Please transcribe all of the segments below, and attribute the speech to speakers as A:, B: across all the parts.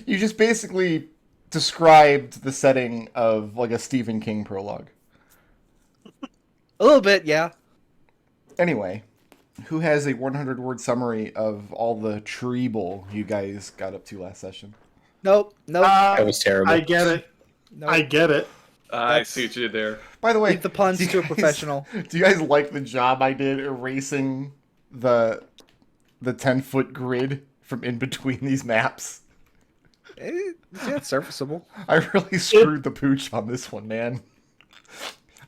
A: You just basically described the setting of like a Stephen King prologue.
B: A little bit, yeah.
A: Anyway, who has a 100-word summary of all the Treble you guys got up to last session?
B: Nope.
C: That was terrible.
D: I get it.
B: Nope.
D: I get it.
E: I see what you did there.
A: By the way,
B: Leave the puns
A: do you
B: to a
A: guys-
B: professional.
A: Do you guys like the job I did erasing the 10-foot grid from in between these maps?
B: Yeah, it's serviceable.
A: I really screwed the pooch on this one, man.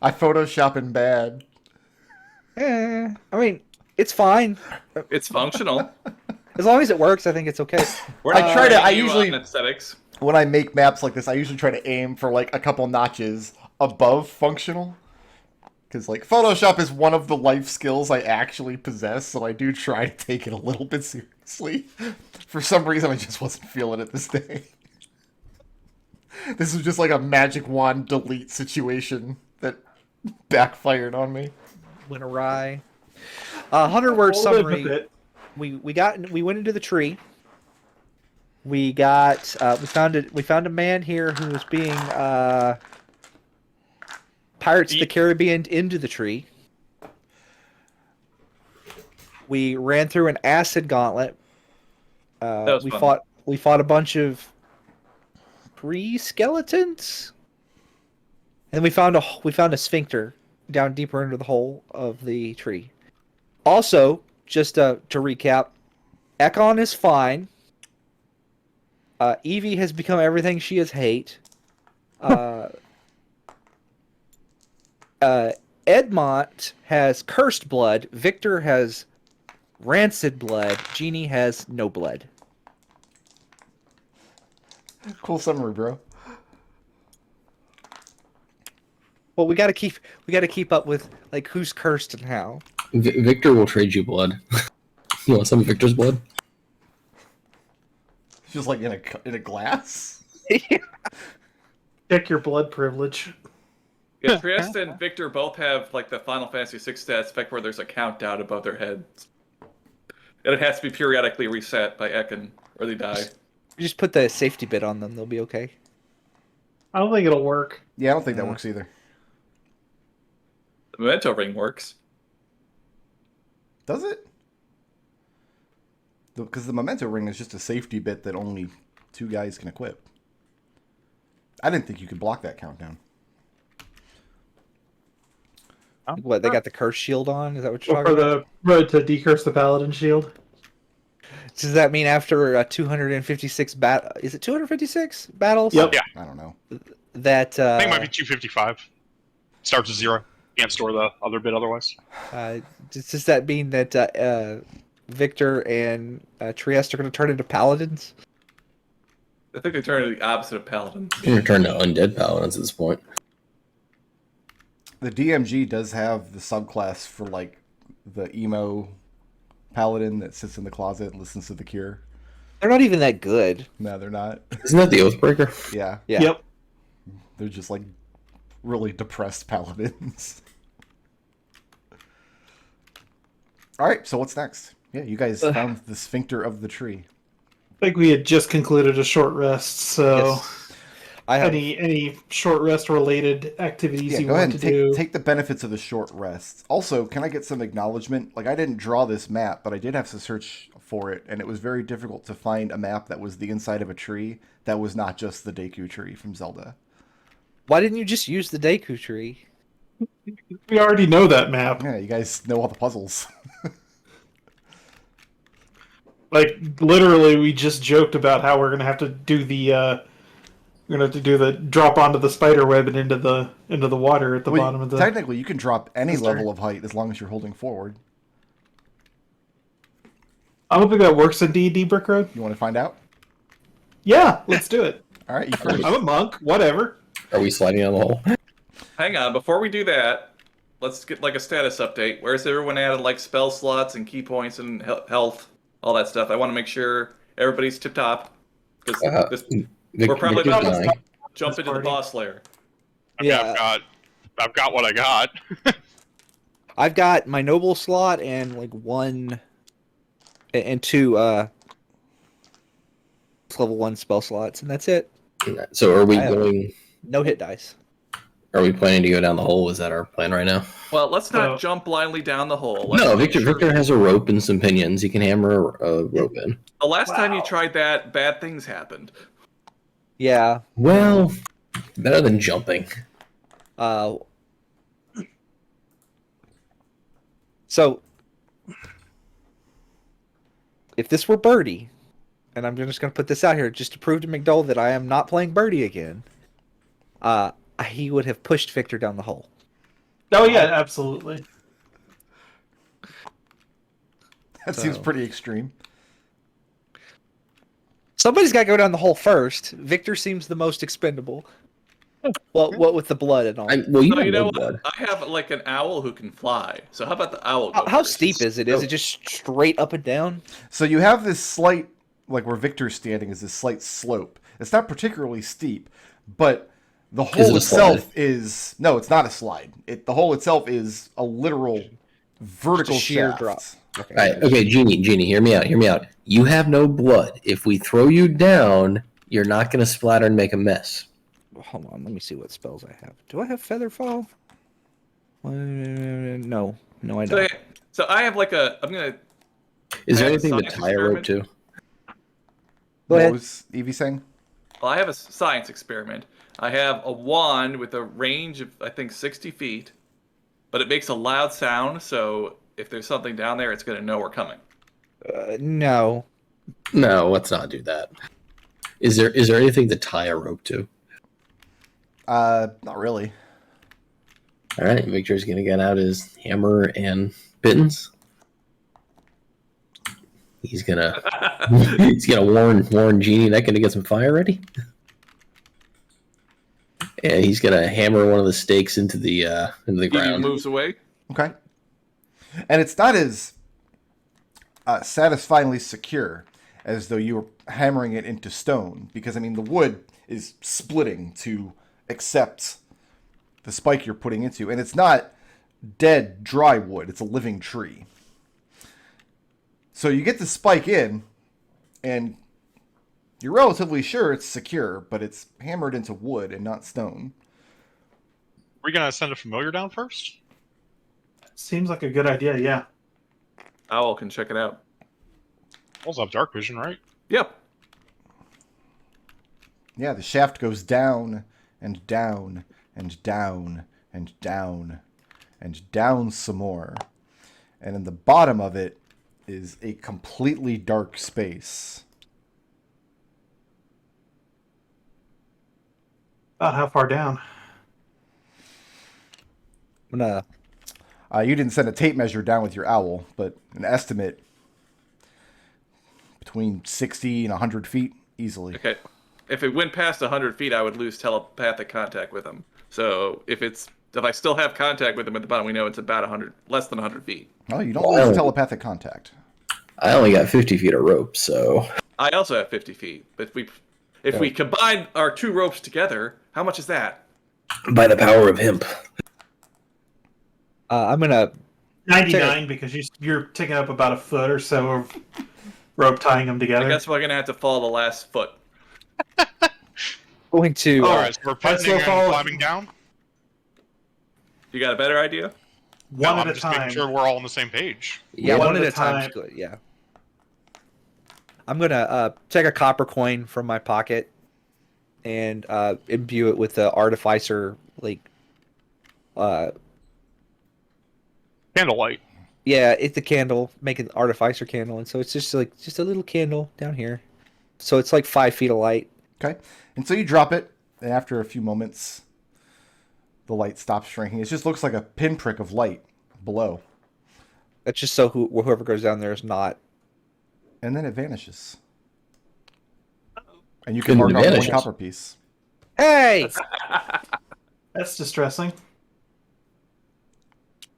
A: I photoshopping bad.
B: I mean, it's fine.
E: It's functional.
B: As long as it works, I think it's okay.
E: We're
A: I
E: not
A: try to- I
E: grading you
A: usually-
E: on aesthetics.
A: When I make maps like this, I usually try to aim for like a couple notches above functional. Because like Photoshop is one of the life skills I actually possess, so I do try to take it a little bit seriously. For some reason, I just wasn't feeling it this day. This was just like a magic wand delete situation that backfired on me.
B: Went awry. 100-word
D: I'll live
B: summary.
D: with it.
B: We went into the tree. We found a man here who was being Pirates of the Caribbean into the tree. We ran through an acid gauntlet.
E: That was
B: we
E: fun.
B: fought a bunch of pre-skeletons. And we found a sphincter down deeper into the hole of the tree. Also, just to recap, Ekon is fine. Evie has become everything she is hate. Edmont has cursed blood. Victor has rancid blood. Jeannie has no blood.
A: Cool summary, bro.
B: Well, we gotta keep up with like who's cursed and how.
C: Victor will trade you blood. You want some of Victor's blood?
A: It's just like in a glass.
D: Check your blood privilege.
E: Yeah, Trieste and Victor both have like the Final Fantasy VI stat spec where there's a countdown above their heads. And it has to be periodically reset by Ekon, or they die.
B: You just put the safety bit on them; they'll be okay.
D: I don't think it'll work.
A: Yeah, I don't think that works either.
E: The Memento ring works.
A: Does it? Because the memento ring is just a safety bit that only 2 guys can equip. I didn't think you could block that countdown.
B: What, they got the curse shield on? Is that what you're
D: Or
B: talking
D: for
B: about?
D: the road to decurse the paladin shield.
B: Does that mean after 256 is it 256 battles?
D: Yep.
F: Yeah.
A: I don't know.
B: That
F: I think it might be 255. Starts at 0. Can't store the other bit otherwise.
B: does that mean that Victor and Trieste are going to turn into paladins?
E: I think they turn to the opposite of Paladin.
C: You can return to undead paladins at this point.
A: The DMG does have the subclass for like the emo paladin that sits in the closet and listens to the cure.
B: They're not even that good.
A: No, they're not.
C: Isn't that the Oathbreaker?
A: Yeah,
B: Yeah.
D: Yep.
A: they're just like really depressed paladins. All right, so what's next? Yeah, you guys found the sphincter of the tree.
D: I think we had just concluded a short rest, so
B: Yes. I have.
D: any short rest related activities
A: Yeah,
D: you
A: go ahead
D: want
A: and
D: to do.
A: take the benefits of the short rest. Also, can I get some acknowledgement? Like, I didn't draw this map, but I did have to search for it, and it was very difficult to find a map that was the inside of a tree that was not just the Deku tree from Zelda.
B: Why didn't you just use the Deku tree?
D: We already know that map.
A: Yeah, you guys know all the puzzles.
D: Like literally, we just joked about how we're gonna have to do the drop onto the spider web and into the water at the
A: Well,
D: bottom of the.
A: technically, you can drop any
D: Sister.
A: level of height as long as you're holding forward.
D: I don't think that works in D&D Brick Road.
A: You want to find out?
D: Yeah, let's do it.
A: All right, you first.
D: I'm a monk. Whatever.
C: Are we sliding down the hole?
E: Hang on, before we do that, let's get like a status update. Where's everyone at like spell slots and key points and health, all that stuff? I want to make sure everybody's tip top. Because we're probably
C: Victor's
E: about to
C: dying.
E: jump
D: This
E: into the
D: party.
E: boss layer.
F: I mean,
B: Yeah.
F: I've got what I got.
B: I've got my noble slot and like one and two level 1 spell slots, and that's it.
C: So are we
B: I have-
C: going?
B: No hit dice.
C: Are we planning to go down the hole? Is that our plan right now?
E: Well, let's not
D: So-
E: jump blindly down the hole. Let's
C: No,
E: make
C: Victor
E: sure-
C: has a rope and some pinions. He can hammer a rope in.
E: The last time you
D: Wow.
E: tried that, bad things happened.
B: Yeah.
C: Well, better than jumping.
B: So, if this were Birdie, and I'm just going to put this out here just to prove to McDohl that I am not playing Birdie again, he would have pushed Victor down the hole.
D: Oh yeah, absolutely.
A: That seems
B: So-
A: pretty extreme.
B: Somebody's got to go down the hole first. Victor seems the most expendable. Well, what with the blood and all.
C: Well, you
E: So
C: have
E: you know
C: no
E: what?
C: blood.
E: I have like an owl who can fly. So how about the owl? Go
B: How
E: first?
B: steep is it? Is it just straight up and down?
A: So you have this slight, like where Victor's standing is this slight slope. It's not particularly steep, but the
C: Is it
A: hole
C: a
A: itself
C: slide?
A: is no, it's not a slide. The hole itself is a literal vertical
B: Just a sheer
A: shaft.
B: drop. Okay.
C: All right, okay, Genie, hear me out. You have no blood. If we throw you down, you're not going to splatter and make a mess.
B: Hold on, let me see what spells I have. Do I have Feather Fall? No, I
E: So,
B: don't.
E: so I have like a. I'm gonna.
C: Is there
E: I have a
C: anything to
E: science
C: tie a rope to?
E: experiment.
B: Go
A: What
B: ahead.
A: was Evie saying?
E: Well, I have a science experiment. I have a wand with a range of I think 60 feet, but it makes a loud sound. So if there's something down there, it's gonna know we're coming.
B: No.
C: No, let's not do that. Is there anything to tie a rope to?
A: Not really.
C: All right, Victor's going to get out his hammer and bittens. He's gonna warn Genie that gonna get some fire ready. And he's gonna hammer one of the stakes into the
E: He
C: ground.
E: moves away.
A: Okay. And it's not as satisfyingly secure as though you were hammering it into stone, because I mean the wood is splitting to accept the spike you're putting into, and it's not dead dry wood, it's a living tree. So you get the spike in, and you're relatively sure it's secure, but it's hammered into wood and not stone.
F: We're gonna send a familiar down first.
D: Seems like a good idea. Yeah.
E: Owl can check it out.
F: Also have dark vision, right?
E: Yep.
A: Yeah, the shaft goes down and down and down and down and down some more. And in the bottom of it is a completely dark space.
D: About how far down?
B: I'm gonna.
A: You didn't send a tape measure down with your owl, but an estimate between 60 and 100 feet easily.
E: Okay. If it went past 100 feet, I would lose telepathic contact with him. So if I still have contact with him at the bottom, we know it's about 100, less than 100 feet.
A: No, you don't
C: Wow.
A: lose telepathic contact.
C: I only got 50 feet of rope, so
E: I also have 50 feet. But if we combine our two ropes together, how much is that?
C: by the power of hemp.
B: I'm gonna.
D: 99 because you're taking up about a foot or so of rope tying them
E: I
D: together.
E: guess we're gonna have to follow the last foot.
B: Going to.
D: Oh,
F: All right, so we're
D: I still
F: pitching
D: follow-
F: and climbing down.
E: You got a better idea?
F: No,
D: One
F: I'm
D: at a
F: just making
D: time.
F: sure we're all on the same page.
B: Yeah,
D: one
B: one
D: at
B: at
D: a
B: a time is
D: time.
B: good. Yeah. I'm gonna take a copper coin from my pocket and imbue it with the Artificer, like,
F: Candlelight.
B: yeah, it's a candle, make an Artificer candle, and so it's just a little candle down here. So it's like 5 feet of light.
A: Okay. And so you drop it, and after a few moments, the light stops shrinking. It just looks like a pinprick of light below.
B: That's just so whoever goes down there is not.
A: And then it vanishes. And you can
C: Good
A: mark off one
C: vanishes.
A: copper piece.
B: Hey!
D: That's distressing.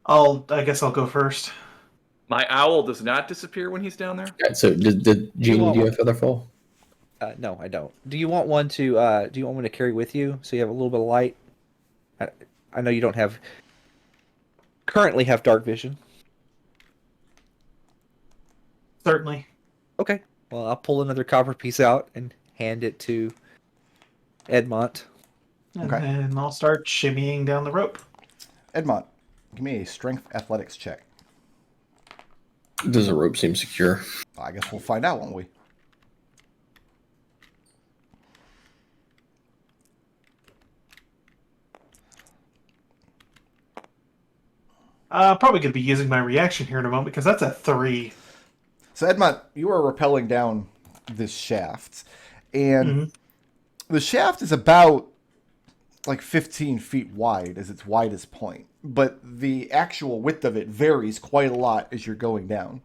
D: I guess I'll go first.
E: My owl does not disappear when he's down there.
C: All right, so did Genie, do you have Featherfall?
B: No, I don't. Do you want one to? Do you want one to carry with you so you have a little bit of light? I know you don't currently have dark vision.
D: Certainly.
B: Okay. Well, I'll pull another copper piece out and hand it to Edmont.
D: And
A: Okay.
D: then I'll start shimmying down the rope.
A: Edmont, give me a strength athletics check.
C: Does the rope seem secure?
A: I guess we'll find out, won't we?
D: Probably going to be using my reaction here in a moment because that's a 3.
A: So, Edmont, you are rappelling down this shaft, and the shaft is about like 15 feet wide as its widest point, but the actual width of it varies quite a lot as you're going down.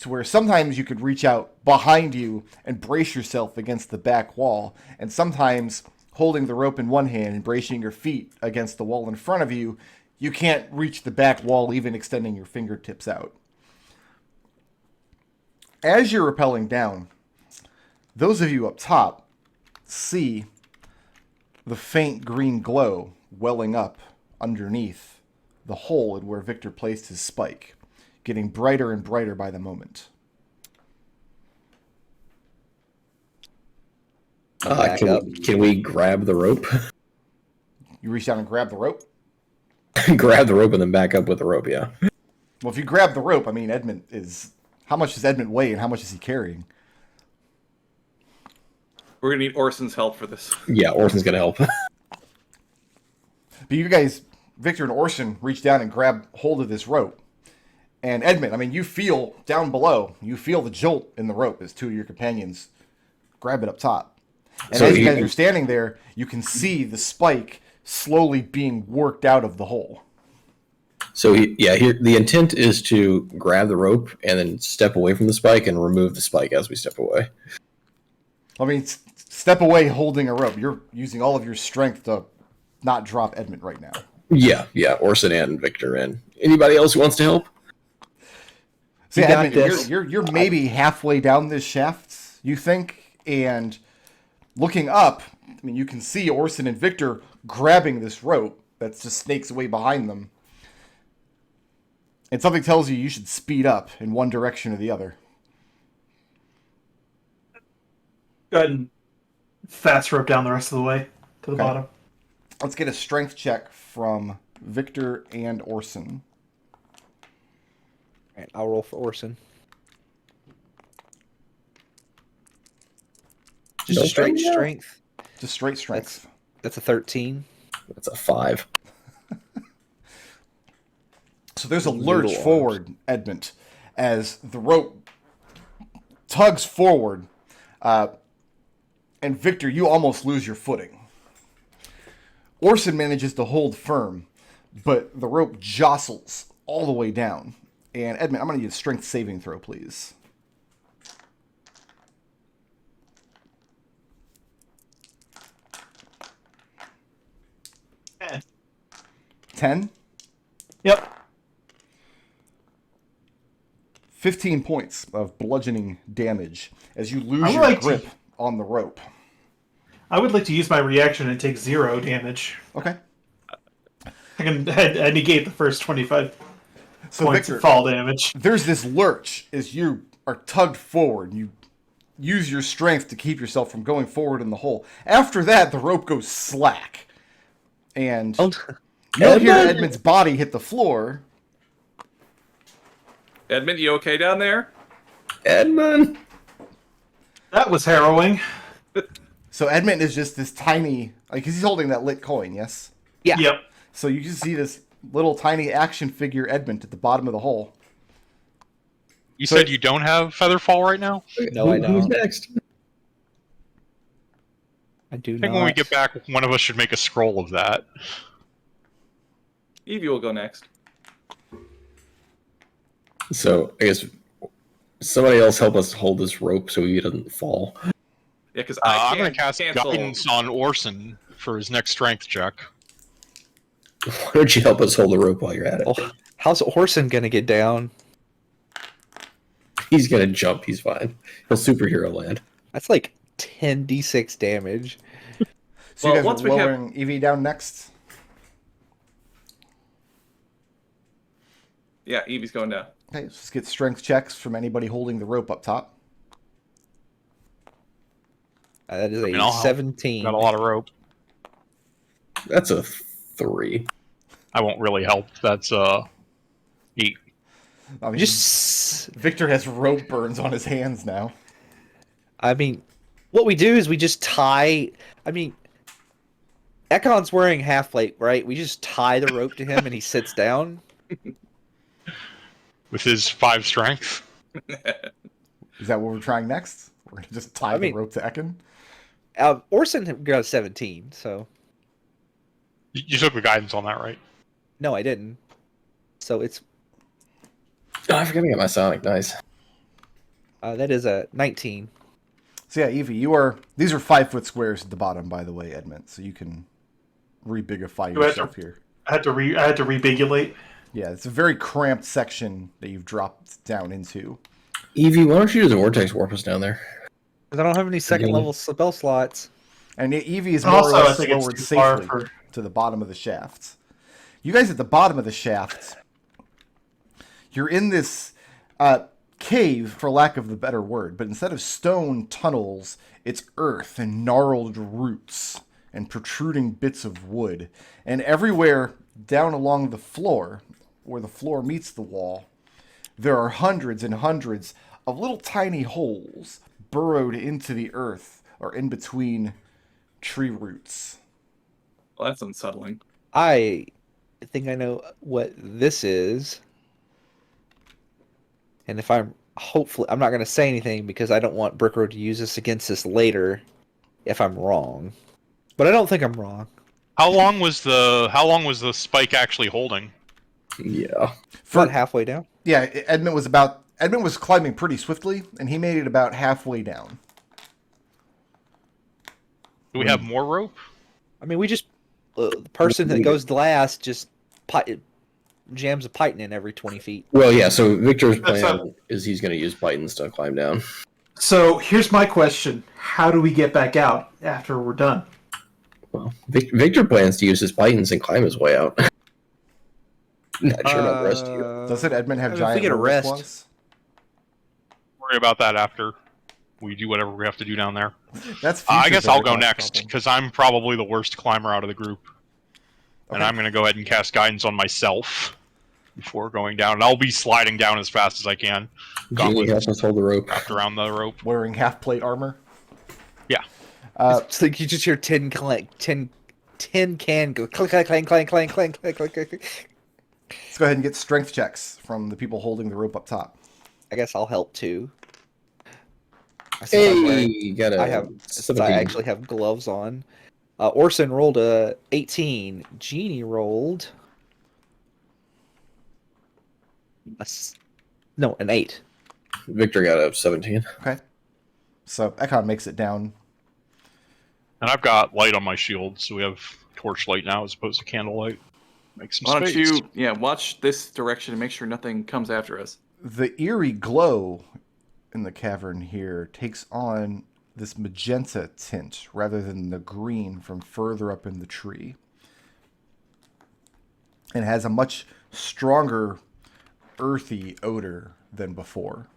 A: To where sometimes you could reach out behind you and brace yourself against the back wall, and sometimes holding the rope in one hand and bracing your feet against the wall in front of you, you can't reach the back wall even extending your fingertips out. As you're rappelling down, those of you up top see the faint green glow welling up underneath the hole in where Victor placed his spike, getting brighter and brighter by the moment.
B: Back up.
C: Can we grab the rope?
A: You reach down and grab the rope?
C: Grab the rope and then back up with the rope, yeah.
A: Well, if you grab the rope, I mean, Edmont is... How much does Edmont weigh and how much is he carrying?
E: We're gonna need Orson's help for this.
C: Yeah, Orson's gonna help.
A: But you guys, Victor and Orson, reach down and grab hold of this rope. And Edmont, I mean, you feel down below, you feel the jolt in the rope as two of your companions grab it up top. And
C: So
A: as you
C: he-
A: guys are standing there, you can see the spike slowly being worked out of the hole.
C: So here the intent is to grab the rope and then step away from the spike and remove the spike as we step away.
A: I mean, step away holding a rope. You're using all of your strength to not drop Edmont right now.
C: Yeah, Orson and Victor and anybody else who wants to help.
A: So
B: You
A: yeah,
B: got
A: Edmund,
B: this.
A: you're maybe halfway down this shaft, you think, and looking up, I mean, you can see Orson and Victor grabbing this rope that just snakes away behind them. And something tells you should speed up in one direction or the other.
D: Go ahead and fast rope down the rest of the way to the
A: Okay.
D: bottom.
A: Let's get a strength check from Victor and Orson.
B: Alright, I'll roll for Orson. Just
C: No
B: a straight
C: problem.
B: strength.
A: Just straight strength.
B: That's a 13.
C: That's a 5.
A: So there's a
B: Noodle
A: lurch
B: arms.
A: forward, Edmont, as the rope tugs forward, and Victor, you almost lose your footing. Orson manages to hold firm, but the rope jostles all the way down. And Edmont, I'm going to need a strength saving throw, please.
D: Eh.
A: 10?
D: Yep.
A: 15 points of bludgeoning damage as you lose
D: I would
A: your
D: like to-
A: grip on the rope.
D: I would like to use my reaction and take 0 damage.
A: Okay.
D: I can I negate the first 25
A: So
D: points
A: Victor,
D: of fall damage.
A: there's this lurch as you are tugged forward. You use your strength to keep yourself from going forward in the hole. After that, the rope goes slack. And you don't hear
B: Edmund!
A: Edmund's body hit the floor.
E: Edmund, you okay down there?
C: Edmund!
D: That was harrowing.
A: So Edmund is just this tiny, like he's holding that lit coin, yes?
B: Yeah.
D: Yep.
A: So you can see this little tiny action figure Edmund at the bottom of the hole.
F: You
A: So-
F: said you don't have Featherfall right now?
B: No, I
C: Who's
B: don't.
C: next?
B: I do
F: I think
B: not.
F: when we get back, one of us should make a scroll of that.
E: Evie will go next.
C: So I guess somebody else help us hold this rope so he doesn't fall.
E: Yeah, because
F: I'm
E: I
F: going to
E: can't
F: cast
E: cancel.
F: Guidance on Orson for his next strength check.
C: Why don't you help us hold the rope while you're at it?
B: Oh, how's Orson gonna get down?
C: He's gonna jump. He's fine. He'll superhero land.
B: That's like 10d6 damage.
A: So
E: Well,
A: you guys
E: once
A: are
E: we have-
A: lowering Evie down next?
E: Yeah, Evie's going down.
A: Okay, let's just get strength checks from anybody holding the rope up top.
B: That is
F: mean,
B: a
F: I'll help.
B: 17.
F: Got a lot of rope.
C: That's a 3.
F: I won't really help. That's 8.
A: I mean,
B: Just,
A: Victor has rope burns on his hands now.
B: I mean, what we do is we just tie. I mean, Ekon's wearing half plate, right? We just tie the rope to him and he sits down.
F: With his 5 strength.
A: Is that what we're trying next? We're gonna just tie the rope to Ekon?
B: Orson got a 17, so.
F: You took the guidance on that, right?
B: No, I didn't. So it's.
C: Oh, I forgot to get my Sonic. Nice.
B: That is a 19.
A: So yeah, Evie, these are 5-foot squares at the bottom, by the way, Edmont. So you can rebigify yourself here.
D: I had to rebigulate.
A: Yeah, it's a very cramped section that you've dropped down into.
C: Evie, why don't you do the Vortex Warp us down there?
B: Because I don't have any second level spell slots.
A: And Evie is more or less lowered safely to the bottom of the shaft. You guys at the bottom of the shaft, you're in this cave, for lack of the better word, but instead of stone tunnels, it's earth and gnarled roots and protruding bits of wood. And everywhere down along the floor, where the floor meets the wall, there are hundreds and hundreds of little tiny holes burrowed into the earth or in between tree roots.
E: Well, that's unsettling.
B: I think I know what this is. And if I'm I'm not going to say anything because I don't want Brickroad to use this against us later if I'm wrong. But I don't think I'm wrong.
F: How long was the spike actually holding?
C: Yeah.
B: About halfway down.
A: Yeah, Edmont was climbing pretty swiftly, and he made it about halfway down.
F: Do we have more rope?
B: I mean, we just the person that goes last just jams a python in every 20 feet.
C: Well, yeah, so Victor's plan is he's going to use Pythons to climb down.
D: So here's my question. How do we get back out after we're done?
C: Well, Victor plans to use his Pythons and climb his way out. Not sure about the rest of you.
A: Doesn't Edmond have
B: if
A: giant
B: we get a
A: rest?
B: rest.
F: Worry about that after we do whatever we have to do down there.
A: That's
F: I guess I'll go
A: future
F: next,
A: problem.
F: because I'm probably the worst climber out of the group. And I'm going to go ahead and cast guidance on myself before going down. And I'll be sliding down as fast as I can.
C: Genie helps us hold the rope.
F: Wrapped around the rope.
A: Wearing half plate armor.
F: Yeah.
B: It's like you just hear tin can go clink, clank, clank, clank, clank, clank, clank, clank, clank.
A: Let's go ahead and get strength checks from the people holding the rope up top.
B: I guess I'll help too.
C: Hey, you got
B: I actually have gloves on. Orson rolled a 18. Genie rolled an 8.
C: Victor got a 17.
A: Okay. So Ekon makes it down.
F: And I've got light on my shield, so we have torchlight now as opposed to candlelight. Make some
E: Why don't
F: space.
E: you, watch this direction and make sure nothing comes after us.
A: The eerie glow in the cavern here takes on this magenta tint rather than the green from further up in the tree. And has a much stronger earthy odor than before.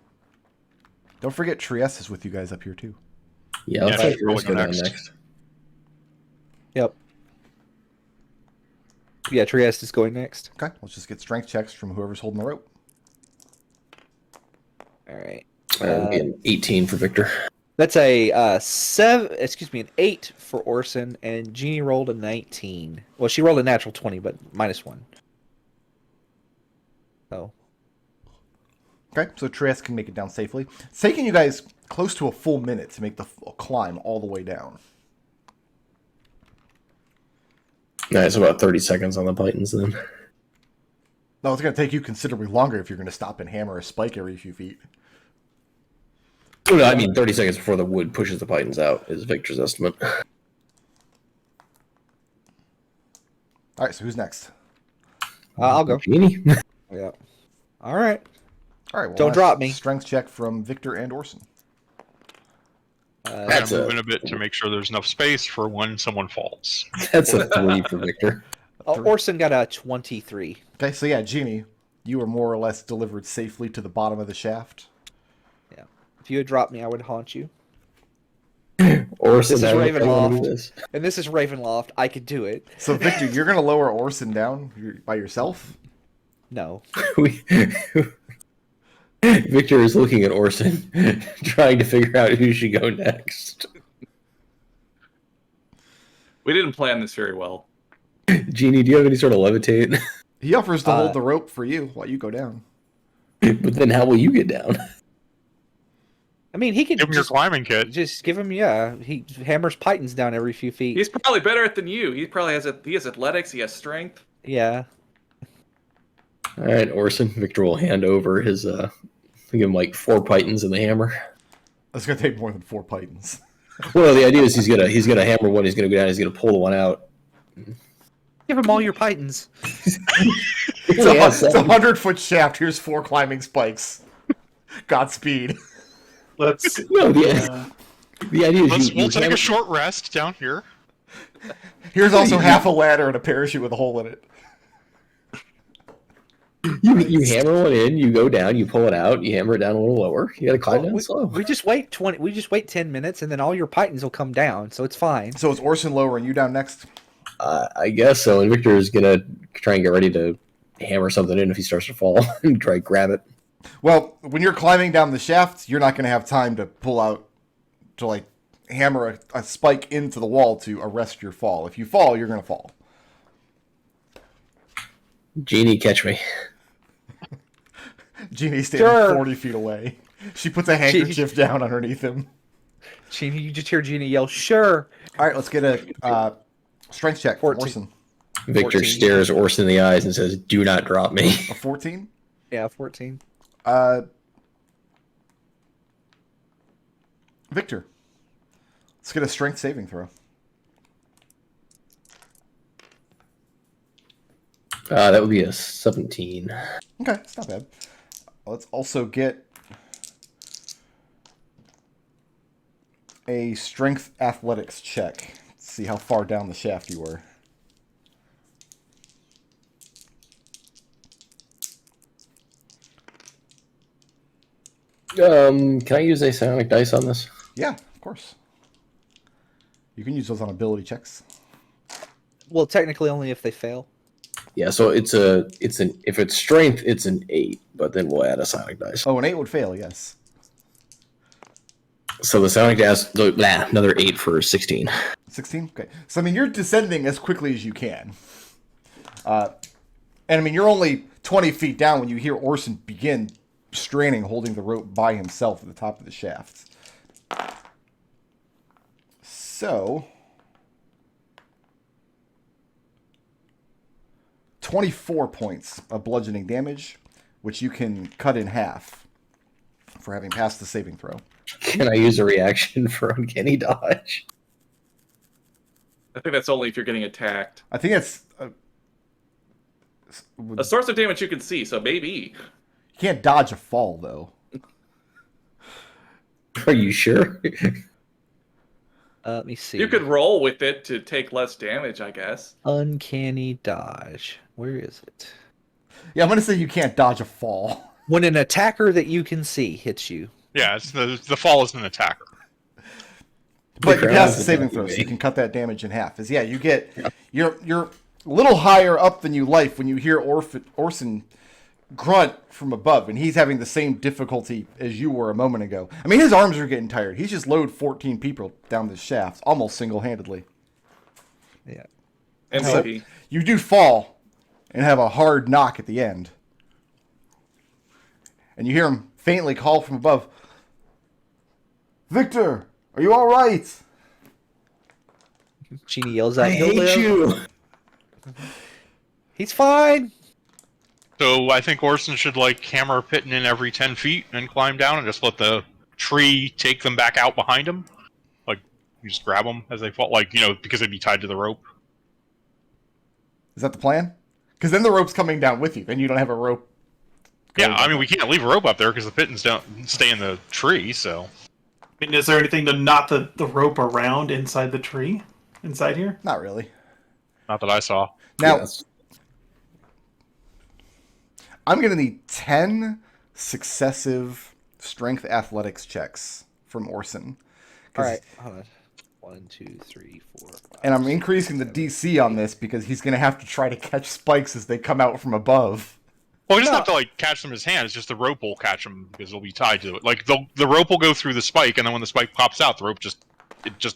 A: Don't forget Trieste is with you guys up here too.
C: Yeah, let's
F: Yeah,
C: let Trieste go down
F: next.
C: next.
B: Yep. Yeah, Trieste is going next.
A: Okay, let's just get strength checks from whoever's holding the rope.
B: All right.
C: An 18 for Victor.
B: That's a an 8 for Orson, and Jeannie rolled a 19. Well, she rolled a natural 20, but -1. So.
A: Okay, so Trieste can make it down safely. It's taking you guys close to a full minute to make the climb all the way down.
C: Nice, about 30 seconds on the Pythons then.
A: No, it's going to take you considerably longer if you're going to stop and hammer a spike every few feet.
C: Well, I mean, 30 seconds before the wood pushes the Pythons out is Victor's estimate.
A: All right, so who's next?
B: I'll go.
C: Genie.
B: Yeah. All right.
A: All right, well,
B: Don't drop me.
A: Strength check from Victor and Orson.
C: That's
F: I'm moving a bit to make sure there's enough space for when someone falls.
C: That's a 3 for Victor.
B: Orson got a 23.
A: Okay, so yeah, Genie, you were more or less delivered safely to the bottom of the shaft.
B: Yeah. If you had dropped me, I would haunt you.
C: Orson,
B: This is
C: how do you wanna do
B: Ravenloft.
C: this?
B: And this is Ravenloft. I could do it.
A: So Victor, you're gonna lower Orson down by yourself?
B: No.
C: We- Victor is looking at Orson, trying to figure out who should go next.
E: We didn't plan this very well.
C: Jeannie, do you have any sort of levitate?
A: He offers to hold the rope for you while you go down.
C: But then how will you get down?
B: I mean, he could
F: Give him your climbing kit.
B: just give him. Yeah, he hammers pythons down every few feet.
E: He's probably better at it than you. He probably has he has athletics. He has strength.
B: Yeah.
C: All right, Orson. Victor will hand over his. Give him like 4 pythons and the hammer.
A: That's gonna take more than 4 pythons.
C: Well, the idea is he's gonna hammer one. He's gonna go down. He's gonna pull the one out.
B: Give him all your pythons.
A: It's a 100-foot shaft. Here's 4 climbing spikes. Godspeed.
D: Let's.
C: No, the idea is
F: We'll take a short rest down here.
A: Here's also half a ladder and a parachute with a hole in it.
C: You hammer one in, you go down, you pull it out, you hammer it down a little lower. You gotta climb down slow.
B: We just wait 10 minutes, and then all your pythons will come down. So it's fine.
A: So is Orson lowering you down next?
C: I guess so. And Victor is gonna try and get ready to hammer something in if he starts to fall and try and grab it.
A: Well, when you're climbing down the shaft, you're not going to have time to pull out, to like hammer a spike into the wall to arrest your fall. If you fall, you're going to fall.
C: Jeannie, catch me.
A: Jeannie's standing
B: Sure.
A: 40 feet away. She puts a handkerchief down underneath him.
B: Genie, you just hear Genie yell, "Sure!"
A: All right, let's get a strength check for
B: 14.
A: Orson.
C: Victor
B: 14.
C: stares Orson in the eyes and says, "Do not drop me."
A: A 14?
B: Yeah, 14.
A: Victor, let's get a strength saving throw.
C: That would be a 17.
A: Okay, it's not bad. Let's also get a strength athletics check. Let's see how far down the shaft you were.
C: Can I use a psionic dice on this?
A: Yeah, of course. You can use those on ability checks.
B: Well, technically only if they fail.
C: Yeah, so if it's strength, it's an 8, but then we'll add a psionic dice.
A: Oh, an 8 would fail, yes.
C: So the psionic dice, another 8 for 16.
A: 16? Okay. So, I mean, you're descending as quickly as you can. And, I mean, you're only 20 feet down when you hear Orson begin straining, holding the rope by himself at the top of the shaft. So, 24 points of bludgeoning damage, which you can cut in half for having passed the saving throw.
C: Can I use a reaction for uncanny dodge?
E: I think that's only if you're getting attacked.
A: I think that's...
E: A source of damage you can see, so maybe.
A: You can't dodge a fall, though.
C: Are you sure?
B: Let me see.
E: You could roll with it to take less damage, I guess.
B: Uncanny dodge. Where is it?
A: Yeah, I'm going to say you can't dodge a fall.
B: When an attacker that you can see hits you.
F: Yeah, it's the fall is an attacker.
A: But you pass the
C: Victor,
A: saving throw, so you can cut that damage in half. Is you get you're a little higher up than you like when you hear Orson grunt from above, and he's having the same difficulty as you were a moment ago. I mean, his arms are getting tired. He's just lowered 14 people down the shaft, almost single-handedly.
B: Yeah.
E: MVP.
A: You do fall and have a hard knock at the end. And you hear him faintly call from above, "Victor, are you all right?"
B: Genie yells out,
C: I
B: "He'll
C: hate
B: live."
C: you.
B: He's fine.
F: So I think Orson should hammer Pitten in every 10 feet and climb down and just let the tree take them back out behind him. You just grab them as they fall, because they'd be tied to the rope.
A: Is that the plan? Because then the rope's coming down with you. Then you don't have a rope.
F: Yeah, I mean, we can't leave a rope up there because the Pittons don't stay in the tree, so...
D: I mean, is there anything to knot the rope around inside the tree? Inside here?
A: Not really.
F: Not that I saw.
A: Now,
C: Yes.
A: I'm going to need 10 successive strength athletics checks from Orson.
B: All right, hold on. 1, 2, 3, 4, 5.
A: And I'm increasing the DC on this because he's going to have to try to catch spikes as they come out from above.
F: Well, he doesn't have to like catch them in his hand. It's just the rope will catch them because it'll be tied to it. Like the rope will go through the spike, and then when the spike pops out, the rope just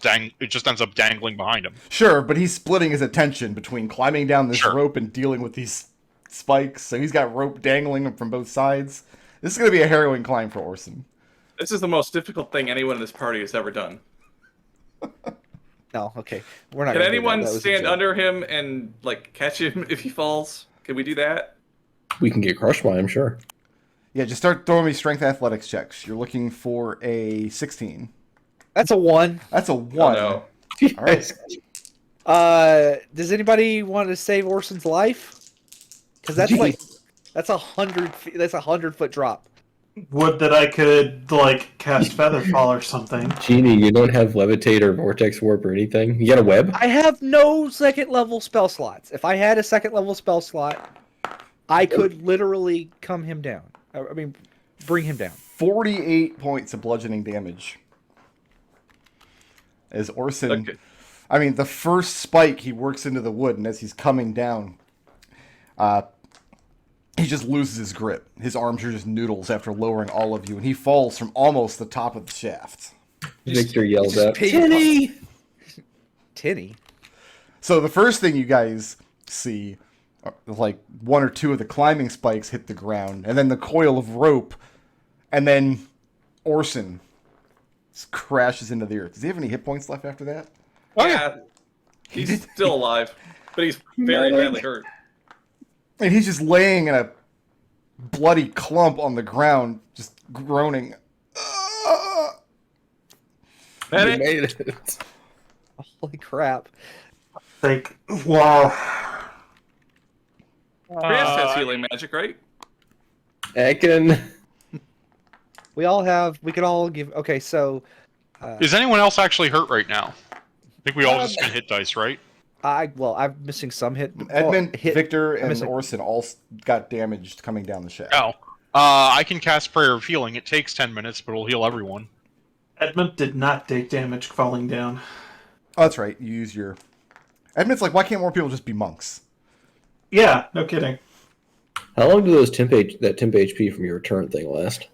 F: ends up dangling behind him.
A: Sure, but he's splitting his attention between climbing down this rope and dealing with these spikes. So he's got rope dangling from both sides. This is going to be a harrowing climb for Orson.
E: This is the most difficult thing anyone in this party has ever done.
B: No, okay. We're not.
E: Can
B: gonna do
E: anyone
B: that. That was a
E: stand
B: joke.
E: under him and like catch him if he falls? Can we do that?
C: We can get crushed by him, sure.
A: Yeah, just start throwing me strength athletics checks. You're looking for a 16.
B: That's a 1.
A: That's a 1.
E: Oh,
A: All right.
B: Does anybody want to save Orson's life? Because that's like that's 100. That's 100-foot drop.
D: Would that I could like cast Featherfall or something.
C: Genie, you don't have Levitate or Vortex Warp or anything? You got a web?
B: I have no second-level spell slots. If I had a second-level spell slot, I could literally come him down. I mean, bring him down.
A: 48 points of bludgeoning damage. As Orson...
E: Okay.
A: I mean, the first spike, he works into the wood, and as he's coming down, he just loses his grip. His arms are just noodles after lowering all of you, and he falls from almost the top of the shaft.
C: Victor yells out,
B: Tinny! Tinny?
A: So the first thing you guys see, like 1 or 2 of the climbing spikes hit the ground, and then the coil of rope, and then Orson crashes into the earth. Does he have any hit points left after that?
E: yeah. He's still alive, but he's very badly hurt.
A: And he's just laying in a bloody clump on the ground, just groaning.
C: "You made it."
B: Holy crap.
D: Like, wow.
E: Chris has healing magic, right?
C: Ekon.
B: We could all give... Okay, so...
F: Is anyone else actually hurt right now? I think we all just spent hit dice, right?
B: I'm missing some hit.
A: Edmont,
B: hit,
A: Victor, and
B: missing.
A: Orson all got damaged coming down the shaft.
F: Oh. I can cast Prayer of Healing. It takes 10 minutes, but it'll heal everyone.
D: Edmont did not take damage falling down.
A: Oh, that's right. You use your... Edmont's like, why can't more people just be monks?
D: Yeah, no kidding.
C: How long do those temp HP from your return thing last?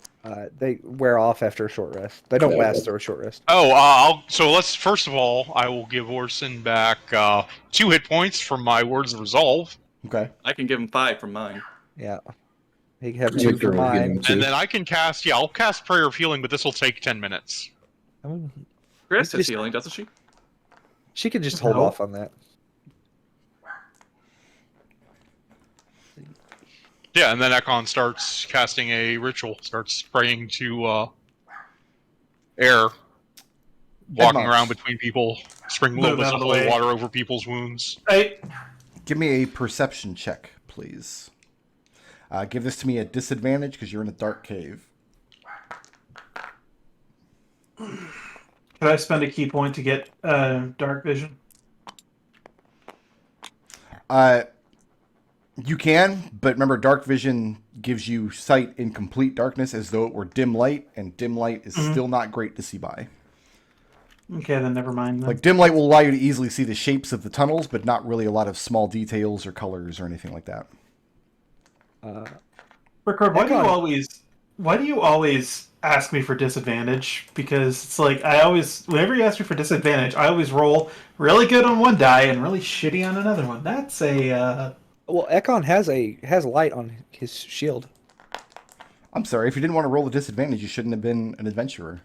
B: They wear off after a short rest. They don't
C: Yeah,
B: last
C: but-
B: through a short rest.
F: Oh, so let's first of all, I will give Orson back 2 hit points from my Words of Resolve,
A: Okay.
E: I can give him 5 from mine.
B: Yeah. He can have 2
C: Victor
B: for
C: will give
B: mine.
C: him 2.
F: and then I can cast. Yeah, I'll cast Prayer of Healing, but this will take 10 minutes.
B: I mean,
E: Chris has
B: Just-
E: healing, doesn't she?
B: she could just hold
D: No.
B: off on that.
F: Yeah, and then Ekon starts casting a ritual, starts praying to air, walking
A: Edmont.
F: around between people, sprinkling little
D: Move
F: bits
D: out
F: of
D: of the
F: holy
D: way.
F: water over people's wounds.
D: Hey,
A: Give me a perception check, please. Give this to me at disadvantage because you're in a dark cave.
D: could I spend a key point to get dark vision?
A: You can, but remember, dark vision gives you sight in complete darkness as though it were dim light, and dim light is still not great to see by.
D: Okay, then never mind. Then.
A: Like, dim light will allow you to easily see the shapes of the tunnels, but not really a lot of small details or colors or anything like that.
D: Rickard, why
B: Ekon.
D: do you always ask me for disadvantage? Because it's like whenever you ask me for disadvantage, I always roll really good on one die and really shitty on another one. That's a
B: Well, Ekon has light on his shield.
A: I'm sorry, if you didn't want to roll the disadvantage, you shouldn't have been an adventurer.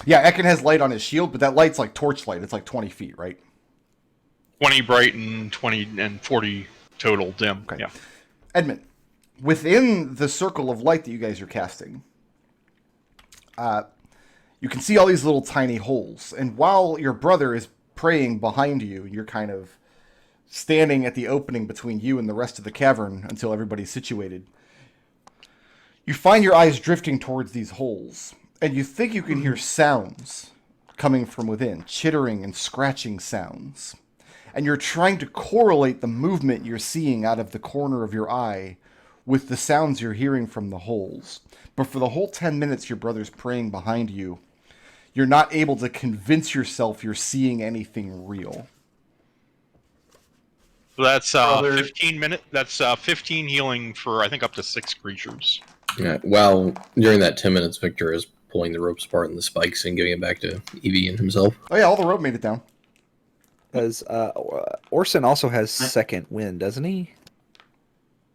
A: Yeah, Ekon has light on his shield, but that light's like torchlight. It's like 20 feet, right?
F: 20 bright and 20 and 40 total dim.
A: Okay.
F: Yeah.
A: Edmont, within the circle of light that you guys are casting, you can see all these little tiny holes. And while your brother is praying behind you, you're kind of standing at the opening between you and the rest of the cavern until everybody's situated. You find your eyes drifting towards these holes, and you think you can hear sounds coming from within, chittering and scratching sounds. And you're trying to correlate the movement you're seeing out of the corner of your eye with the sounds you're hearing from the holes. But for the whole 10 minutes your brother's praying behind you, you're not able to convince yourself you're seeing anything real.
F: So that's
D: Brother-
F: 15 minutes. That's 15 healing for I think up to 6 creatures.
C: Yeah. While during that 10 minutes, Victor is pulling the ropes apart and the spikes and giving it back to Evie and himself.
A: Oh yeah, all the rope made it down.
B: Because Orson also has second wind, doesn't he?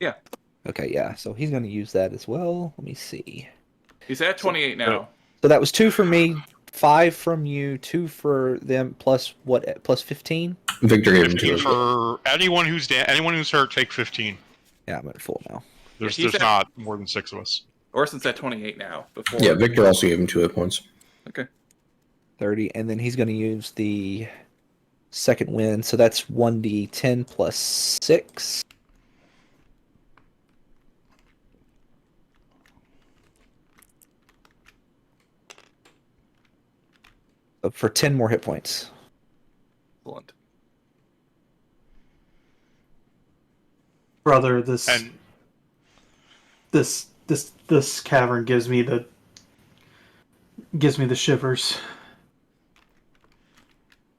E: Yeah.
B: Okay, yeah. So he's going to use that as well. Let me see.
E: He's at 28 now.
B: So that was 2 for me, 5 from you, 2 for them, plus what? Plus 15.
C: Victor gave him
F: 15
C: 2.
F: for anyone who's hurt. Take 15.
B: Yeah, I'm at full now.
F: There's
E: He's at-
F: not more than 6 of us.
E: Orson's at 28 now. Before.
C: Yeah, Victor also gave him 2 hit points.
E: Okay.
B: 30, and then he's going to use the second wind. So that's 1d10 plus 6. For 10 more hit points.
E: Excellent.
D: Brother, this
F: And
D: this cavern gives me the shivers.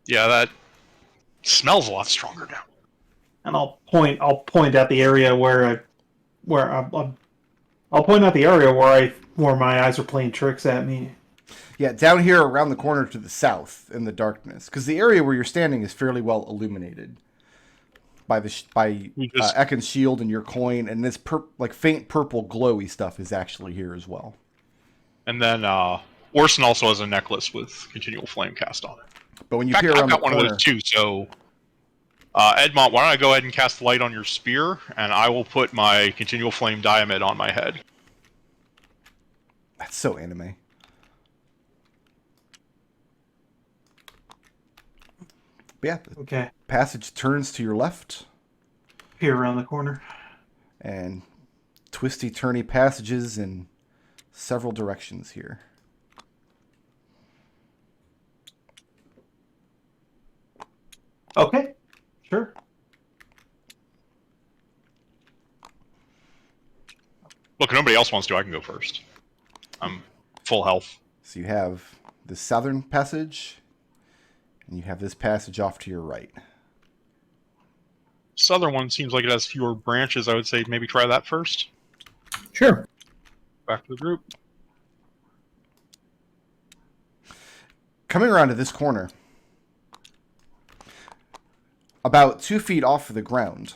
F: yeah, that smells a lot stronger now.
D: And I'll point at the area where my eyes are playing tricks at me.
A: Yeah, down here around the corner to the south in the darkness, because the area where you're standing is fairly well illuminated by Ekon's shield and your coin, and this faint purple glowy stuff is actually here as well.
F: And then Orson also has a necklace with continual flame cast on it.
A: But when you
F: In fact,
A: peer
F: I've
A: around the
F: got one
A: corner,
F: of those too. So, Edmont, why don't I go ahead and cast light on your spear, and I will put my continual flame diamond on my head.
A: that's so anime. But yeah, the
D: Okay,
A: passage turns to your left,
D: here around the corner.
A: and twisty, turny passages in several directions here.
D: Okay, sure.
F: Look, if nobody else wants to, I can go first. I'm full health.
A: So you have the southern passage, and you have this passage off to your right.
F: Southern one seems like it has fewer branches. I would say maybe try that first.
C: Sure.
F: Back to the group.
A: Coming around to this corner, about 2 feet off of the ground,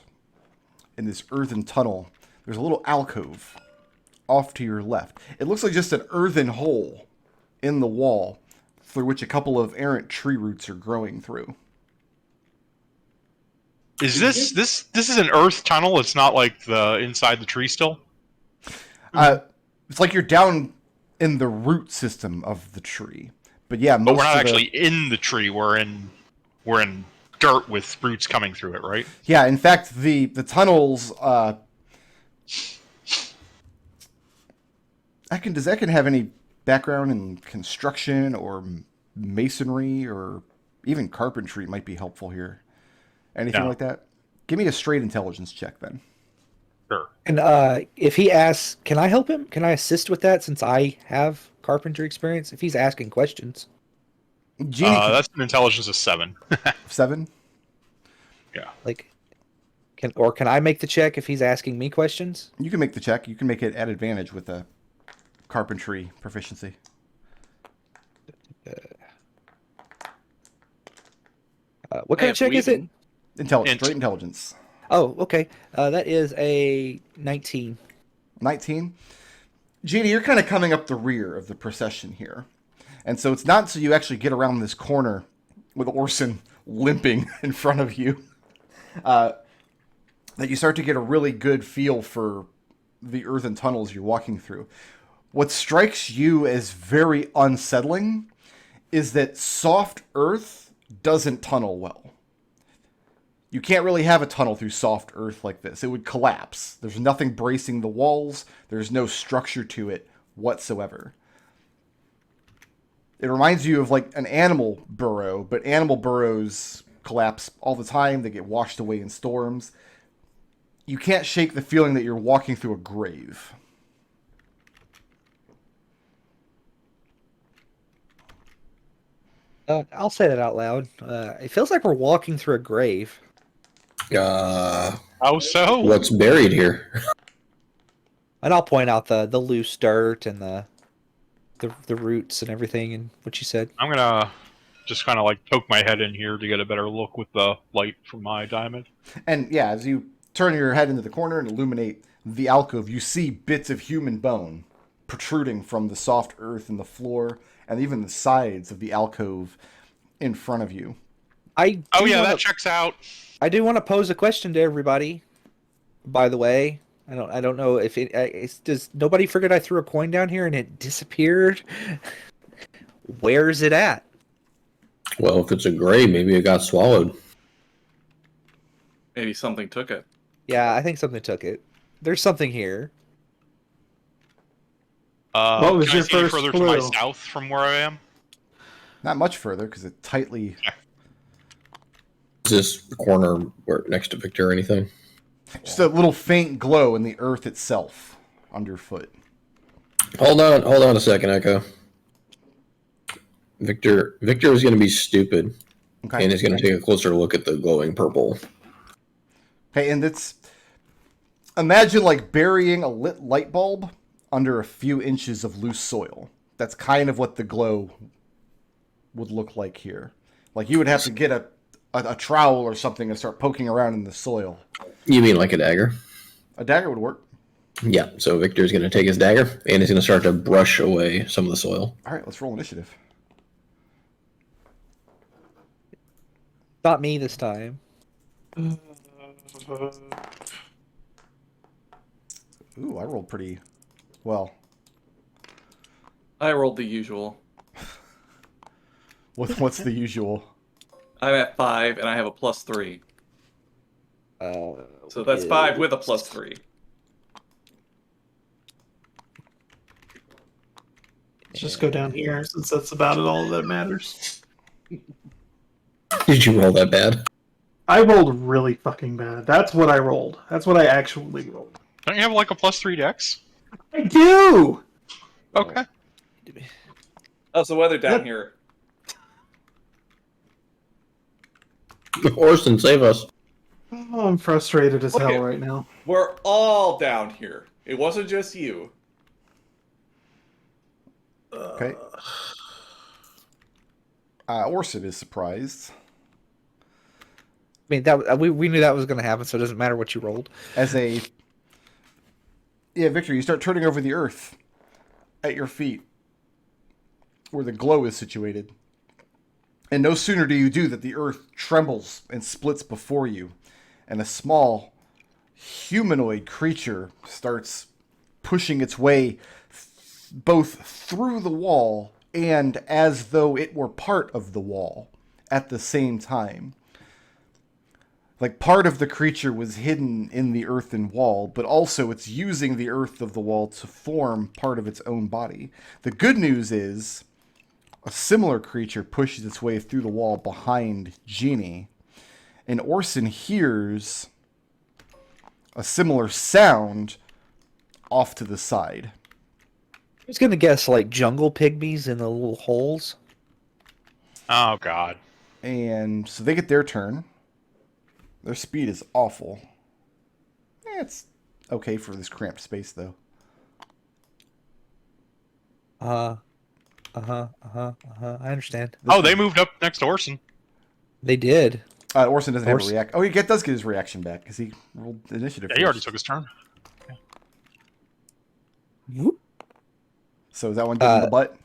A: in this earthen tunnel, there's a little alcove off to your left. It looks like just an earthen hole in the wall through which a couple of errant tree roots are growing through.
F: Is this is an earth tunnel? It's not like the inside the tree still?
A: It's like you're down in the root system of the tree. But yeah,
F: But we're not actually in the tree. We're in dirt with roots coming through it, right?
A: Yeah, in fact, the tunnels. Does Ekon have any background in construction or masonry or even carpentry? Might be helpful here. Anything
F: No.
A: like that? Give me a straight intelligence check then.
F: Sure.
B: And if he asks, can I help him? Can I assist with that since I have carpentry experience? If he's asking questions.
A: Genie,
F: That's an intelligence of 7.
A: 7.
F: Yeah.
B: Like, can I make the check if he's asking me questions?
A: You can make the check. You can make it at advantage with a carpentry proficiency.
B: What kind of check is it?
A: Intelligence.
F: Int.
A: Straight intelligence.
B: Oh, okay. That is a 19.
A: 19. Genie, you're kind of coming up the rear of the procession here. And so it's not until you actually get around this corner with Orson limping in front of you that you start to get a really good feel for the earthen tunnels you're walking through. What strikes you as very unsettling is that soft earth doesn't tunnel well. You can't really have a tunnel through soft earth like this. It would collapse. There's nothing bracing the walls. There's no structure to it whatsoever. It reminds you of like an animal burrow, but animal burrows collapse all the time. They get washed away in storms. You can't shake the feeling that you're walking through a grave.
B: I'll say that out loud. It feels like we're walking through a grave.
F: How so?
C: What's buried here?
B: And I'll point out the loose dirt and the roots and everything and what you said.
F: I'm gonna just kind of like poke my head in here to get a better look with the light from my diamond.
A: And yeah, as you turn your head into the corner and illuminate the alcove, you see bits of human bone protruding from the soft earth and the floor and even the sides of the alcove in front of you.
F: That checks out.
B: I do want to pose a question to everybody. By the way, I don't know if does nobody forget I threw a coin down here and it disappeared? Where's it at?
C: Well, if it's a gray, maybe it got swallowed.
E: Maybe something took it.
B: Yeah, I think something took it. There's something here.
D: What was
F: can
D: your
F: I see any
D: first
F: further
D: clue?
F: to my south from where I am?
A: Not much further because it tightly.
C: Is this the corner where next to Victor or anything?
A: Just a little faint glow in the earth itself underfoot.
C: Hold on a second, Echo. Victor is going to be stupid,
A: Okay.
C: and he's going to take a closer look at the glowing purple.
A: Okay, and it's imagine like burying a lit light bulb under a few inches of loose soil. That's kind of what the glow would look like here. Like you would have to get a trowel or something and start poking around in the soil.
C: You mean like a dagger?
A: A dagger would work.
C: Yeah, so Victor's going to take his dagger, and he's going to start to brush away some of the soil.
A: All right, let's roll initiative.
B: Not me this time.
A: Ooh, I rolled pretty well.
E: I rolled the usual.
A: What's the usual?
E: I'm at 5, and I have a +3. So that's 5 with a +3.
D: Let's just go down here since that's about it all that matters.
C: Did you roll that bad?
D: I rolled really fucking bad. That's what I rolled. That's what I actually rolled.
F: Don't you have like a +3 dex?
D: I do!
F: Okay.
E: How's the weather down here?
C: Orson, save us.
D: Oh, I'm frustrated as
E: Okay.
D: hell right now.
E: We're all down here. It wasn't just you.
A: Okay. Orson is surprised.
B: I mean, that we knew that was going to happen, so it doesn't matter what you rolled.
A: Yeah, Victor, you start turning over the earth at your feet where the glow is situated. And no sooner do you do that the earth trembles and splits before you, and a small humanoid creature starts pushing its way both through the wall and as though it were part of the wall at the same time. Like part of the creature was hidden in the earthen wall, but also it's using the earth of the wall to form part of its own body. The good news is a similar creature pushes its way through the wall behind Jeannie, and Orson hears a similar sound off to the side.
B: I was going to guess like jungle pygmies in the little holes.
F: Oh god.
A: And so they get their turn. Their speed is awful. It's okay for this cramped space, though.
B: I understand.
F: They moved up next to Orson.
B: They did.
A: Orson doesn't have a
B: Orson-
A: react. Oh, he does get his reaction back because he rolled initiative.
F: Yeah, he already
A: first.
F: took his turn.
B: Whoop.
A: So is that one getting the butt?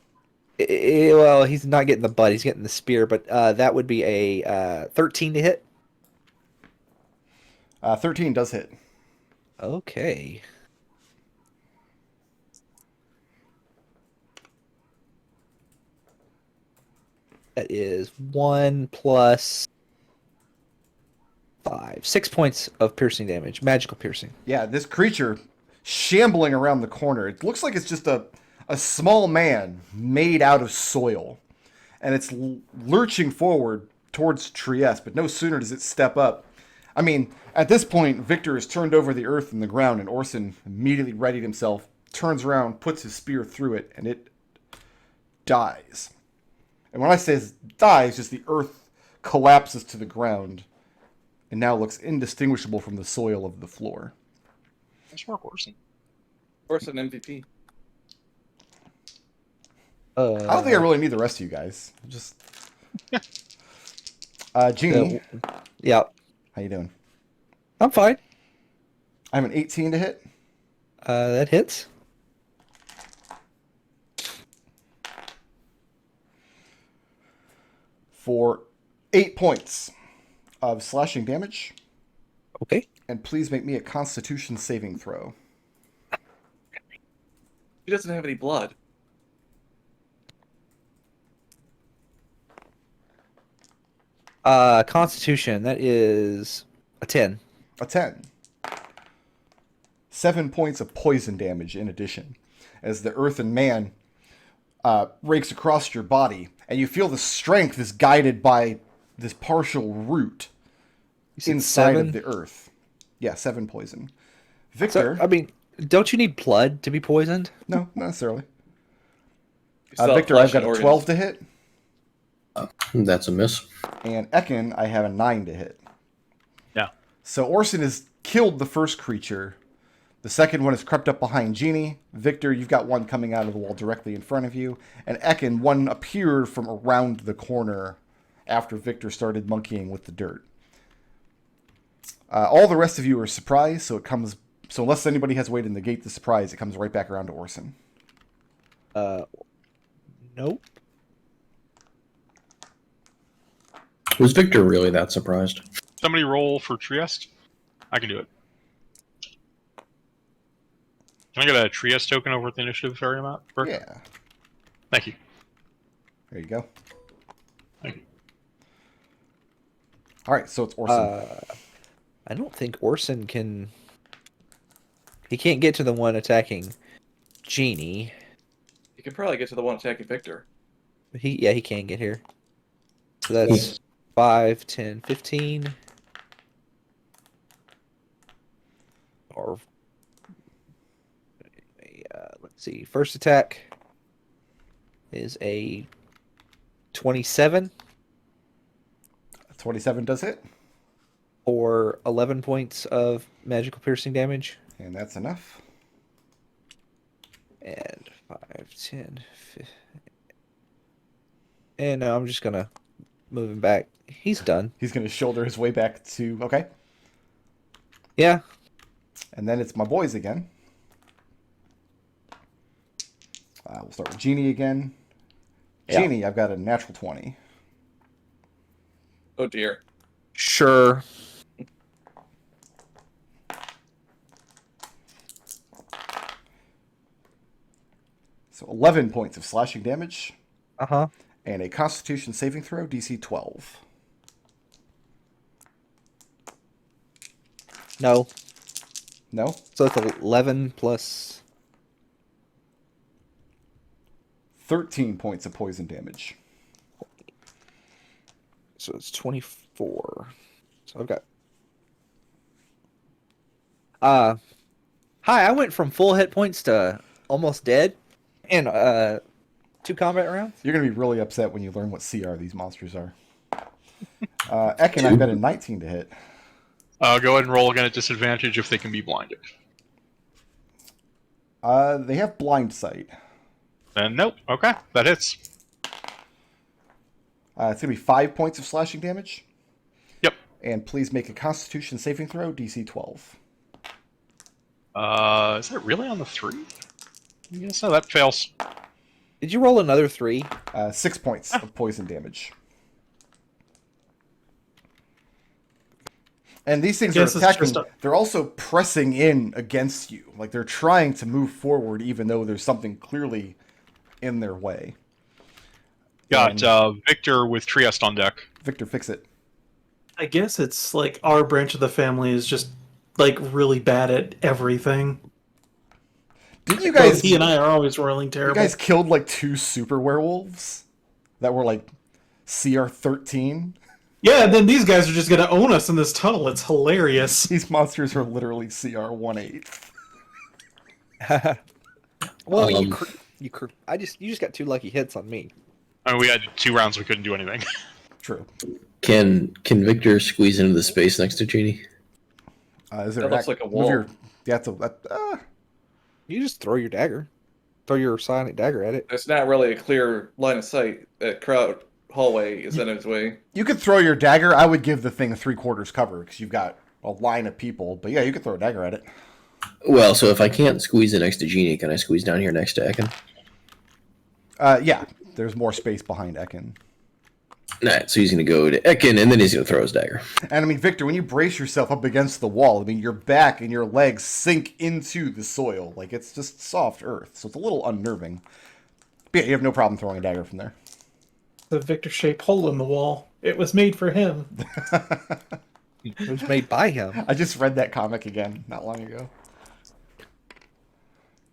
B: Well, he's not getting the butt. He's getting the spear, but that would be a 13 to hit.
A: 13 does hit.
B: Okay. That is 1 plus 5. 6 points of piercing damage. Magical piercing.
A: Yeah, this creature shambling around the corner. It looks like it's just a small man made out of soil. And it's lurching forward towards Trieste, but no sooner does it step up. I mean, at this point, Victor has turned over the earth and the ground, and Orson immediately readied himself, turns around, puts his spear through it, and it dies. And when I say dies, just the earth collapses to the ground and now looks indistinguishable from the soil of the floor.
F: Nice work, Orson.
E: Orson MVP.
A: I don't think I really need the rest of you guys. Just Jeannie,
B: Yeah,
A: how you doing?
B: I'm fine.
A: I have an 18 to hit.
B: That hits.
A: For 8 points of slashing damage.
B: Okay.
A: And please make me a Constitution saving throw.
E: He doesn't have any blood.
B: Constitution. That is a 10.
A: A 10. 7 points of poison damage in addition, as the earthen man rakes across your body, and you feel the strength is guided by this partial root inside of the earth. Yeah, 7 poison. Victor,
B: So, I mean, don't you need blood to be poisoned?
A: no, not necessarily.
E: You still have
A: Victor,
E: flesh
A: I've got
E: and
A: a 12
E: organs.
A: to hit,
C: That's a miss.
A: and Ekon, I have a 9 to hit.
F: Yeah.
A: So Orson has killed the first creature. The second one has crept up behind Jeannie. Victor, you've got one coming out of the wall directly in front of you. And Ekon, one appeared from around the corner after Victor started monkeying with the dirt. All the rest of you are surprised, so unless anybody has a way to negate the surprise, it comes right back around to Orson.
B: Nope.
C: Was Victor really that surprised?
F: Somebody roll for Trieste. I can do it. Can I get a Trieste token over at the initiative area map?
A: Yeah,
F: Thank you.
A: there you go.
F: Thank you.
A: All right, so it's Orson.
B: I don't think Orson can... He can't get to the one attacking Jeannie.
E: You can probably get to the one attacking Victor.
B: He can get here. So that's 5, 10, 15. Or... let's see. First attack is a 27
A: 27 does hit,
B: or 11 points of magical piercing damage.
A: and that's enough.
B: And 5, 10, 15. And I'm just going to move him back. He's done.
A: He's going to shoulder his way back to... Okay.
B: Yeah.
A: And then it's my boys again. We'll start with Jeannie again.
B: Yeah.
A: Jeannie, I've got a natural 20.
E: Oh dear.
B: Sure.
A: So 11 points of slashing damage
B: Uh-huh.
A: and a Constitution saving throw, DC 12.
B: No.
A: No?
B: So it's 11 plus...
A: 13 points of poison damage.
B: So it's 24. So I've got... Hi, I went from full hit points to almost dead in 2 combat rounds.
A: You're going to be really upset when you learn what CR these monsters are. Ekon, I've got a 19 to hit.
F: Go ahead and roll again at disadvantage if they can be blinded.
A: They have blind sight.
F: And nope. Okay, that hits.
A: It's going to be 5 points of slashing damage.
F: Yep.
A: And please make a Constitution saving throw, DC 12.
F: Is that really on the 3? Yes, no, that fails.
B: Did you roll another 3?
A: 6 points of poison damage. And these things are
D: Guess it's
A: attacking.
D: just
A: They're also pressing in against you. Like they're trying to move forward, even though there's something clearly in their way.
F: Got Victor with Trieste on deck.
A: Victor, fix it.
D: I guess it's like our branch of the family is just like really bad at everything.
A: Didn't you
D: Both
A: guys?
D: he and I are always rolling
A: You
D: terrible.
A: guys killed like 2 super werewolves that were like CR 13.
D: Yeah, and then these guys are just gonna own us in this tunnel. It's hilarious.
A: These monsters are literally CR 1/8.
B: Well,
C: Um,
B: you just got 2 lucky hits on me.
F: I mean, we had 2 rounds, we couldn't do anything.
A: True.
C: Can Victor squeeze into the space next to Genie?
A: Is there
E: That looks like a
A: move
E: wall.
A: your- yeah,
B: You just throw your dagger. Throw your psionic dagger at it.
E: There's not really a clear line of sight. That crowd hallway is in its way.
A: you could throw your dagger. I would give the thing a 3/4 cover because you've got a line of people. But yeah, you could throw a dagger at it.
C: Well, so if I can't squeeze it next to Genie, can I squeeze down here next to Ekon?
A: Yeah, there's more space behind Ekon.
C: Alright, so he's going to go to Ekon, and then he's going to throw his dagger.
A: And I mean, Victor, when you brace yourself up against the wall, I mean, your back and your legs sink into the soil. Like, it's just soft earth. So it's a little unnerving. But yeah, you have no problem throwing a dagger from there.
D: The Victor-shaped hole in the wall. It was made for him.
B: It was made by him.
A: I just read that comic again not long ago.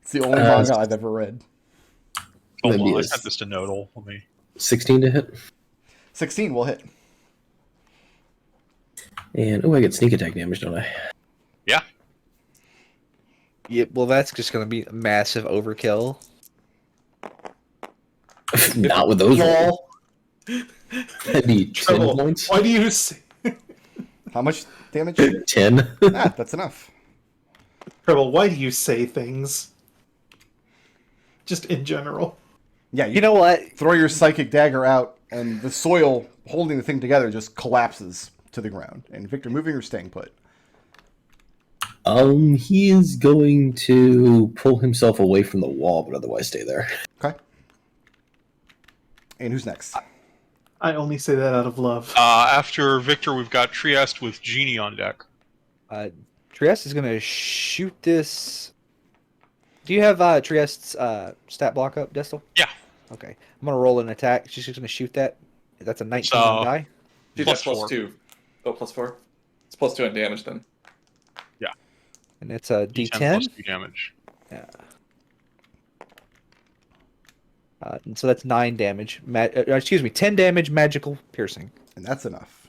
A: It's the only manga I've ever read.
F: Hold
C: Maybe
F: on, I
C: it's-
F: sent this to Nodal. Let me.
C: 16 to hit.
A: 16 will hit.
C: And, oh, I get sneak attack damage, don't I?
F: Yeah.
B: Yeah, well, that's just going to be a massive overkill.
C: Not with those rolls.
D: Wall.
C: That'd be 10
D: Treble,
C: points.
D: why do you say...
A: How much damage?
C: 10.
A: That's enough.
D: Treble, why do you say things? Just in general.
A: Yeah,
B: You know what?
A: throw your psychic dagger out, and the soil holding the thing together just collapses to the ground. And Victor, moving or staying put?
C: He is going to pull himself away from the wall, but otherwise stay there.
A: Okay. And who's next?
D: I only say that out of love.
F: After Victor, we've got Trieste with Genie on deck.
B: Trieste is going to shoot this. Do you have Trieste's stat block up, Destil?
F: Yeah.
B: Okay. I'm going to roll an attack. She's just going to shoot that. That's a 19
F: So-
B: on die.
E: Dude,
F: Plus
E: that's plus
F: 4.
E: 2. Oh, plus 4? It's plus 2 on damage then.
B: And it's a
F: D10
B: D10.
F: plus 2 damage.
B: Yeah. And so that's 9 damage. 10 damage magical piercing.
A: And that's enough.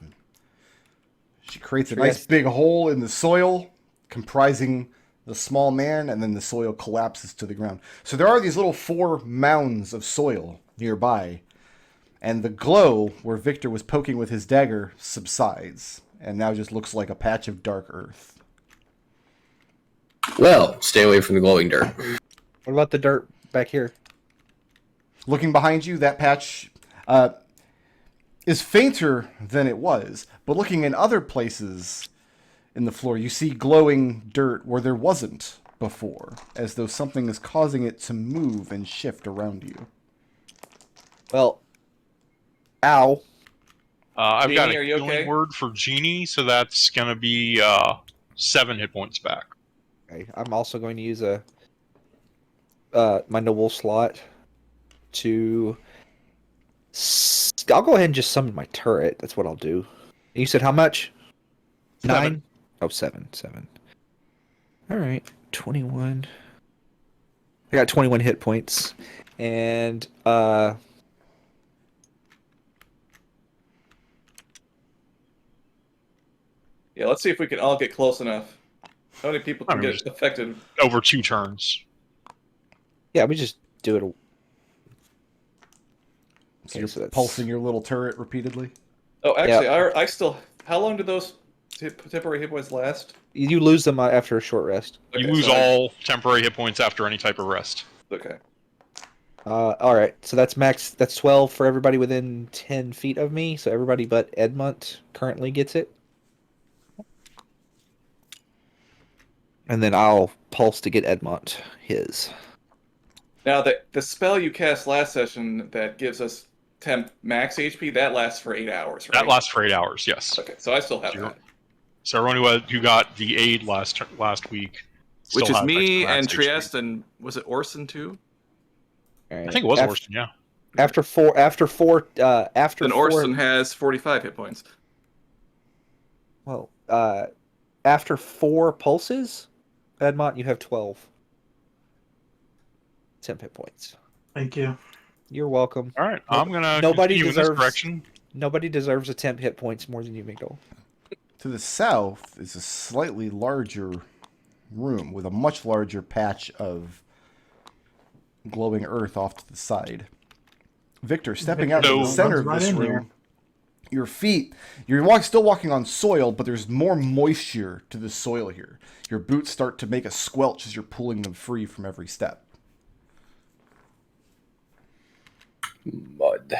A: She creates a
B: Trieste.
A: nice big hole in the soil, comprising the small man, and then the soil collapses to the ground. So there are these little 4 mounds of soil nearby, and the glow where Victor was poking with his dagger subsides, and now just looks like a patch of dark earth.
C: Well, stay away from the glowing dirt.
B: What about the dirt back here?
A: Looking behind you, that patch is fainter than it was, but looking in other places in the floor, you see glowing dirt where there wasn't before, as though something is causing it to move and shift around you.
B: Well, ow.
F: I've got a
E: Genie, are you
F: healing
E: okay?
F: word for Genie, so that's going to be 7 hit points back.
B: Okay, I'm also going to use a my noble slot to. I'll go ahead and just summon my turret. That's what I'll do. And you said how much? 9? Oh, 7. All right, 21. I got 21 hit points, and
E: Yeah, let's see if we can all get close enough. How many people can
F: I mean,
E: get affected?
F: Over 2 turns.
B: yeah, we just do it.
A: So
B: Okay,
A: you're
B: so that's-
A: pulsing your little turret repeatedly.
E: Oh, actually, I still... How long do those temporary hit points last?
B: You lose them after a short rest.
F: You
E: Okay,
F: lose
E: so
F: all temporary hit points after any type of rest.
E: Okay.
B: All right, so that's max. That's 12 for everybody within 10 feet of me. So everybody but Edmont currently gets it. And then I'll pulse to get Edmont his.
E: Now, the spell you cast last session that gives us temp max HP, that lasts for 8 hours, right?
F: That lasts for 8 hours, yes.
E: Okay, so I still have
F: Sure.
E: that.
F: So everyone who got the aid last week, still
E: Which is
F: has
E: me
F: extra
E: and
F: max HP.
E: Trieste, and was it Orson too?
B: All right.
F: I think it was
B: Af-
F: Orson, yeah.
B: After four.
E: Then Orson has 45 hit points.
B: Well, after 4 pulses, Edmont, you have 12 temp hit points.
D: Thank you.
B: You're welcome.
F: All right, I'm gonna
B: Nobody
F: continue in this
B: deserves-
F: direction.
B: Nobody deserves a temp hit points more than you, McDohl.
A: To the south is a slightly larger room with a much larger patch of glowing earth off to the side. Victor, stepping out to the
F: So-
A: center of
D: Runs
A: this
D: right in
A: room, your feet, still walking on soil, but there's more moisture to the soil here. Your boots start to make a squelch as you're pulling them free from every step.
C: Mud.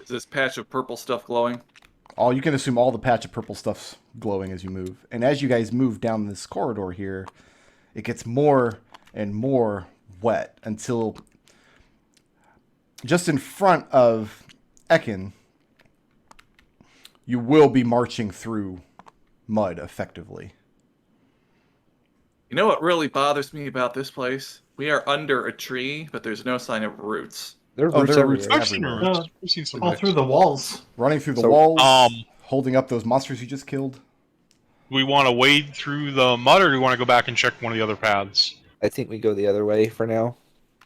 E: Is this patch of purple stuff glowing?
A: You can assume all the patch of purple stuff's glowing as you move. And as you guys move down this corridor here, it gets more and more wet until just in front of Ekon, you will be marching through mud effectively.
E: You know what really bothers me about this place? We are under a tree, but there's no sign of roots.
B: There are
A: Oh,
B: roots
A: there are roots
B: everywhere.
F: I've seen
A: everywhere.
F: roots. We've seen some
D: All
F: roots.
D: through the walls.
A: Running through the
B: So,
A: walls, holding up those monsters you just killed.
F: Do we want to wade through the mud, or do we want to go back and check one of the other paths?
B: I think we go the other way for now.